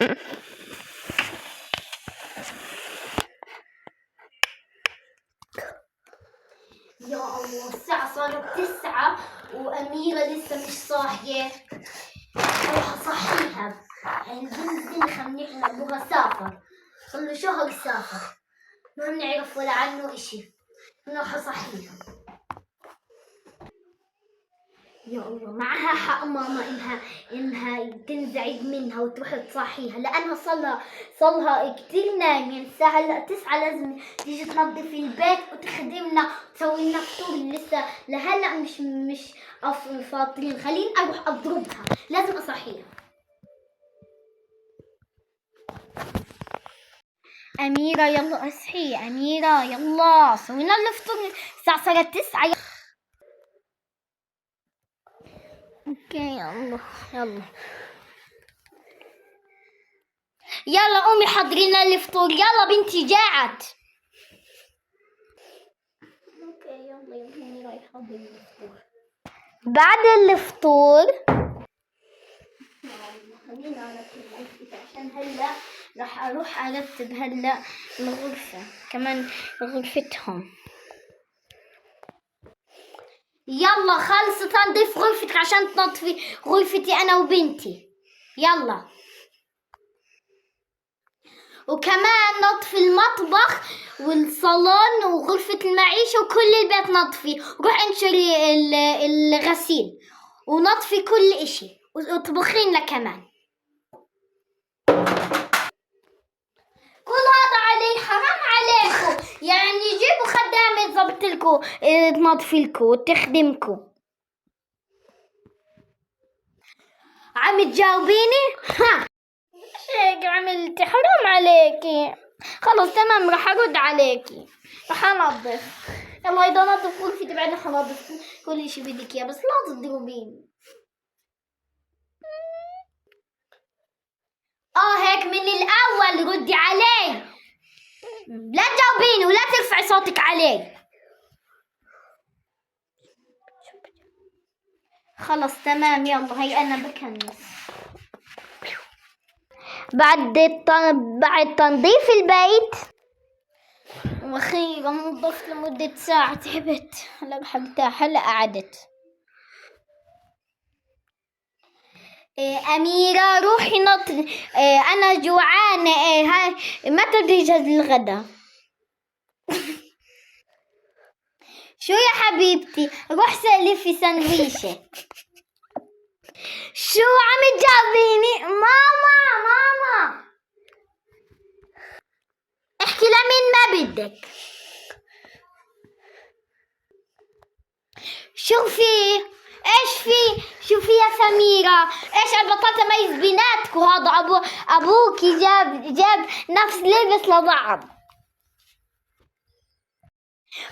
يا الله الساعة صارت 9 وأميرة لسه مش صاحية. أروح أصحيها. بنزل خلينا نحن أبوها سافر، صار له شهر سافر، ما بنعرف ولا عنه إشي. نروح أصحيها. يا الله معها حق ماما إنها تنزعج منها وتروح تصحيها، لأنها صلها كتير نايمة. الساعة هلا 9 لازم تيجي تنظف البيت وتخدمنا وتسوي لنا فطور. لسه لهلا مش فاطرين. خليني أروح أضربها، لازم أصحيها. أميرة يلا اصحي، أميرة يلا سوينا الفطور. الساعة صارت 9. اوكي يلا يلا قومي حضري لنا الفطور. يلا بنتي جاعت. اوكي يلا رايحة احضر الفطور. بعد الفطور خلينا ارتب غرفتي عشان هلا راح اروح ارتب هلا الغرفة كمان غرفتهم. يلا خلصت تنظيف غرفتك عشان تنظفي غرفتي انا وبنتي. يلا وكمان نظفي المطبخ والصالون وغرفة المعيشة وكل البيت نظفي. روح انشري الغسيل ونظفي كل اشي واطبخي لنا كمان. كل هذا علي؟ حرام عليكم. يعني جيبوا خدامة تظبطلكوا تنظفلكوا وتخدمكوا. عم تجاوبيني؟ ها هيك عملتي؟ حرام عليكي. خلص تمام راح ارد عليكي، راح انظف. يلا اذا نظف غرفتي بعدين حنظف كل اشي بدك اياه، بس لا تضربيني. هيك من الاول ردي علي، لا تجاوبيني ولا ترفعي صوتك علي. خلص تمام يلا هي انا بكنس. بعد تنظيف البيت واخيرا نظفت لمدة ساعة. تعبت هلا رح ارتاح. هلا قعدت. أميرة روحي أنا جوعانة. هاي متى تجهز الغدا؟ شو يا حبيبتي؟ روح سلفي سندويشة. شو عم تجاوبيني؟ ماما احكي لمين ما بدك. شوفي ايش في؟ شوفي يا سميرة ايش البطاطا ميز بيناتكم. هذا ابوكي جاب نفس لبس لبعض.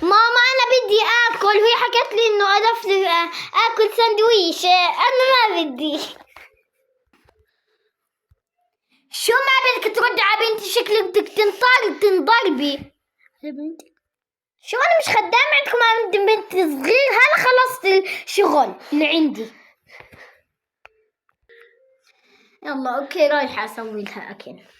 ماما انا بدي اكل، وهي حكت لي انه اكل سندويشة. انا ما بدي. شو ما بدك ترد على بنتي؟ شكلك بدك تنضربي يا بنتي. شو انا مش خدامة عندكم؟ عندي بنت صغير. هلا خلصت الشغل اللي عندي. يلا اوكي رايحة اسوي لها اكل.